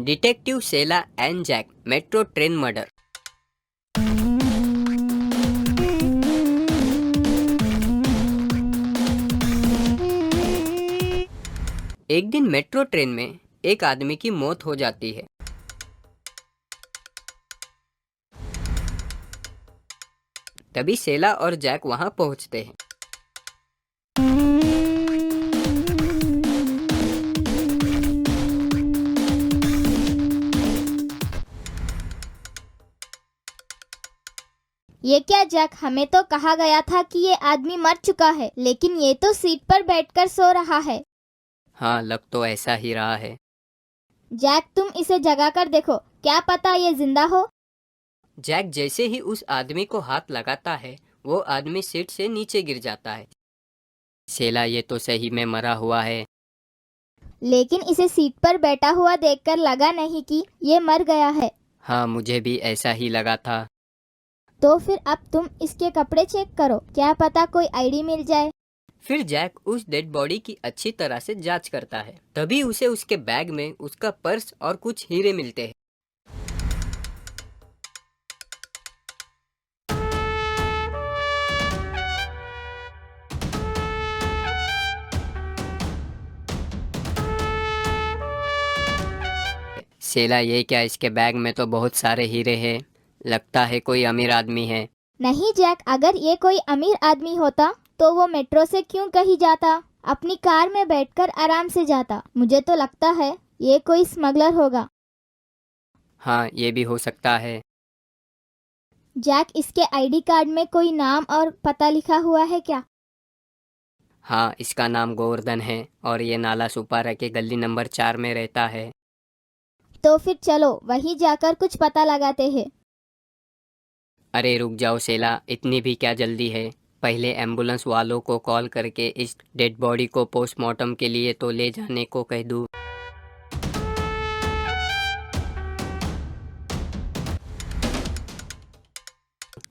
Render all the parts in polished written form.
Detective सेला and Jack metro train murder. एक दिन मेट्रो ट्रेन में एक आदमी की मौत हो जाती है। तभी सेला और जैक वहां पहुंचते हैं। ये क्या जैक, हमें तो कहा गया था कि ये आदमी मर चुका है, लेकिन ये तो सीट पर बैठकर सो रहा है। हाँ, लग तो ऐसा ही रहा है। जैक, तुम इसे जगाकर देखो, क्या पता ये जिंदा हो। जैक जैसे ही उस आदमी को हाथ लगाता है, वो आदमी सीट से नीचे गिर जाता है। सेला ये तो सही में मरा हुआ है। लेकिन इसे सीट पर बैठा हुआ देखकर लगा नहीं कि ये मर गया है। हाँ, मुझे भी ऐसा ही लगा था। तो फिर अब तुम इसके कपड़े चेक करो, क्या पता कोई आईडी मिल जाए। फिर जैक उस डेड बॉडी की अच्छी तरह से जांच करता है। तभी उसे उसके बैग में उसका पर्स और कुछ हीरे मिलते हैं। सेला, ये क्या, इसके बैग में तो बहुत सारे हीरे हैं। लगता है कोई अमीर आदमी है। नहीं जैक, अगर ये कोई अमीर आदमी होता तो वो मेट्रो से क्यों कहीं जाता, अपनी कार में बैठकर आराम से जाता। मुझे तो लगता है ये कोई स्मगलर होगा। हाँ, ये भी हो सकता है। जैक, इसके आईडी कार्ड में कोई नाम और पता लिखा हुआ है क्या? हाँ, इसका नाम गोवर्धन है और ये नाला सुपारा के गली नंबर 4 में रहता है। तो फिर चलो वहीं जाकर कुछ पता लगाते हैं। अरे रुक जाओ सेला, इतनी भी क्या जल्दी है। पहले एम्बुलेंस वालों को कॉल करके इस डेड बॉडी को पोस्टमार्टम के लिए तो ले जाने को कह दूँ।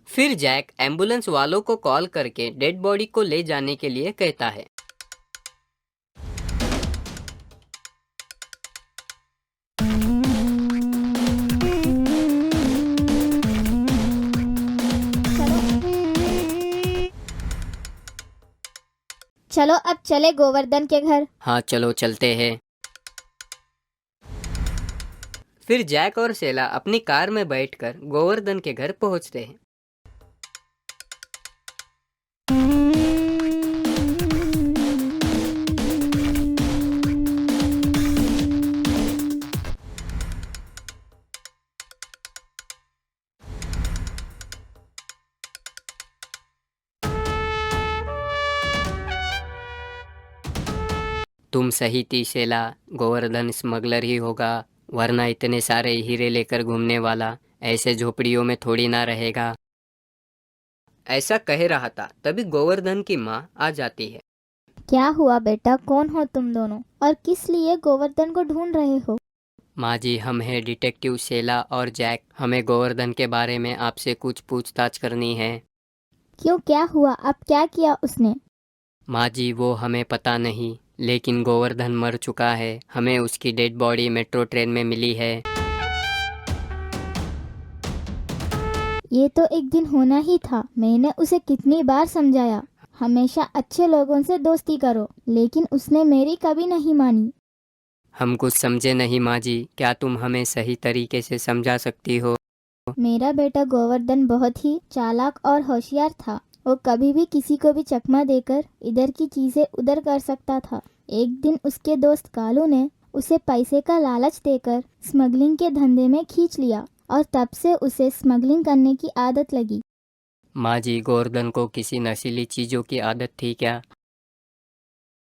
फिर जैक एम्बुलेंस वालों को कॉल करके डेड बॉडी को ले जाने के लिए कहता है। चलो अब चले गोवर्धन के घर। हाँ, चलो चलते हैं। फिर जैक और सेला अपनी कार में बैठकर गोवर्धन के घर पहुंचते हैं। तुम सही थी सेला, गोवर्धन स्मगलर ही होगा, वरना इतने सारे हीरे लेकर घूमने वाला ऐसे झोपड़ियों में थोड़ी ना रहेगा। ऐसा कह रहा था, तभी गोवर्धन की माँ आ जाती है। क्या हुआ बेटा, कौन हो तुम दोनों और किस लिए गोवर्धन को ढूंढ रहे हो? माँ जी, हम हैं डिटेक्टिव सेला और जैक। हमें गोवर्धन के बारे में आपसे कुछ पूछताछ करनी है। क्यों, क्या हुआ? अब क्या किया उसने? माँ जी, वो हमें पता नहीं, लेकिन गोवर्धन मर चुका है। हमें उसकी डेड बॉडी मेट्रो ट्रेन में मिली है। ये तो एक दिन होना ही था। मैंने उसे कितनी बार समझाया, हमेशा अच्छे लोगों से दोस्ती करो, लेकिन उसने मेरी कभी नहीं मानी। हम कुछ समझे नहीं माँ जी, क्या तुम हमें सही तरीके से समझा सकती हो? मेरा बेटा गोवर्धन बहुत ही चालाक और होशियार था। वो कभी भी किसी को भी चकमा देकर इधर की चीजें उधर कर सकता था। एक दिन उसके दोस्त कालू ने उसे पैसे का लालच देकर स्मगलिंग के धंधे में खींच लिया और तब से उसे स्मगलिंग करने की आदत लगी। माँ जी, गोवर्धन को किसी नशीली चीज़ों की आदत थी क्या?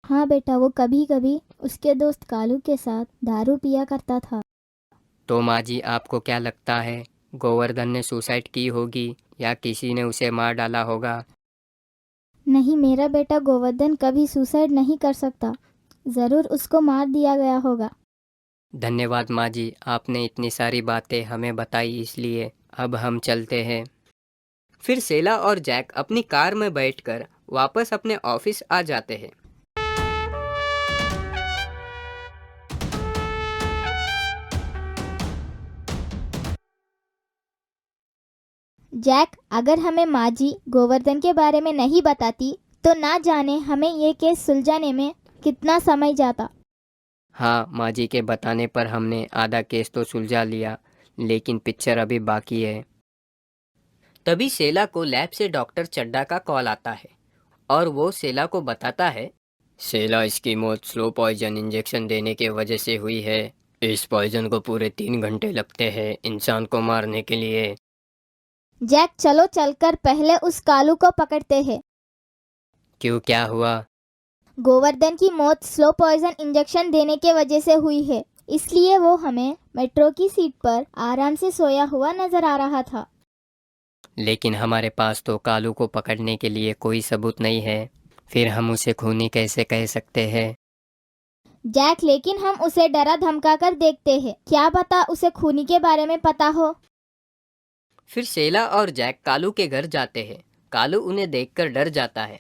हाँ बेटा, वो कभी कभी उसके दोस्त कालू के साथ दारू पिया करता था। तो माँ जी, आपको क्या लगता है, गोवर्धन ने सुसाइड की होगी या किसी ने उसे मार डाला होगा? नहीं मेरा बेटा, गोवर्धन कभी सुसाइड नहीं कर सकता। जरूर उसको मार दिया गया होगा। धन्यवाद माँ जी, आपने इतनी सारी बातें हमें बताई, इसलिए अब हम चलते हैं। फिर सेला और जैक अपनी कार में बैठकर वापस अपने ऑफिस आ जाते हैं। जैक, अगर हमें माँ जी गोवर्धन के बारे में नहीं बताती तो ना जाने हमें ये केस सुलझाने में कितना समय जाता। हाँ, माँ जी के बताने पर हमने आधा केस तो सुलझा लिया, लेकिन पिक्चर अभी बाकी है। तभी शेला को लैब से डॉक्टर चड्डा का कॉल आता है और वो शेला को बताता है, शेला, इसकी मौत स्लो पॉइजन इंजेक्शन देने के वजह से हुई है। इस पॉइजन को पूरे 3 घंटे लगते हैं इंसान को मारने के लिए। जैक, चलो चलकर पहले उस कालू को पकड़ते हैं। क्यों, क्या हुआ? गोवर्धन की मौत स्लो पॉइजन इंजेक्शन देने के वजह से हुई है, इसलिए वो हमें मेट्रो की सीट पर आराम से सोया हुआ नजर आ रहा था। लेकिन हमारे पास तो कालू को पकड़ने के लिए कोई सबूत नहीं है, फिर हम उसे खूनी कैसे कह सकते हैं? जैक, लेकिन हम उसे डरा धमका कर देखते हैं, क्या पता उसे खूनी के बारे में पता हो। फिर शेला और जैक कालू के घर जाते हैं। कालू उन्हें देखकर डर जाता है।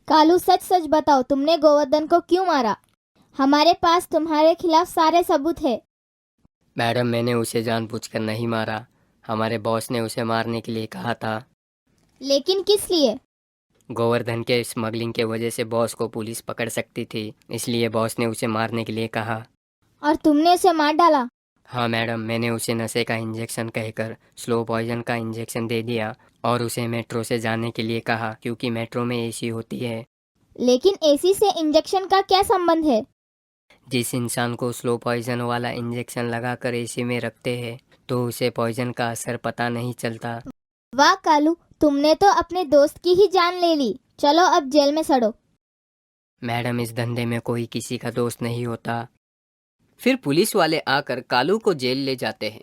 कालू, सच सच बताओ, तुमने गोवर्धन को क्यों मारा? हमारे पास तुम्हारे खिलाफ सारे सबूत है। मैडम, मैंने उसे जानबूझकर नहीं मारा। हमारे बॉस ने उसे मारने के लिए कहा था। लेकिन किस लिए? गोवर्धन के स्मगलिंग के वजह से बॉस को पुलिस पकड़ सकती थी, इसलिए बॉस ने उसे मारने के लिए कहा। और तुमने उसे मार डाला? हाँ मैडम, मैंने उसे नशे का इंजेक्शन कहकर स्लो पॉइजन का इंजेक्शन दे दिया और उसे मेट्रो से जाने के लिए कहा, क्योंकि मेट्रो में एसी होती है। लेकिन एसी से इंजेक्शन का क्या संबंध है? जिस इंसान को स्लो पॉइजन वाला इंजेक्शन लगाकर एसी में रखते हैं तो उसे पॉइजन का असर पता नहीं चलता। वाह कालू, तुमने तो अपने दोस्त की ही जान ले ली। चलो अब जेल में सड़ो। मैडम, इस धंधे में कोई किसी का दोस्त नहीं होता। फिर पुलिस वाले आकर कालू को जेल ले जाते हैं।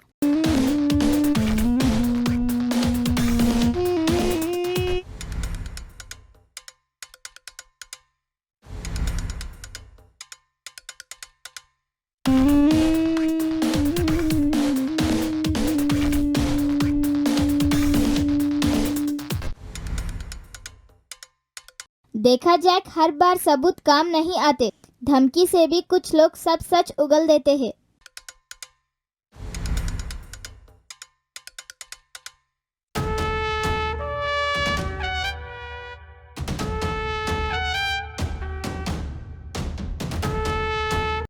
देखा जैक, हर बार सबूत काम नहीं आते। धमकी से भी कुछ लोग सब सच उगल देते हैं।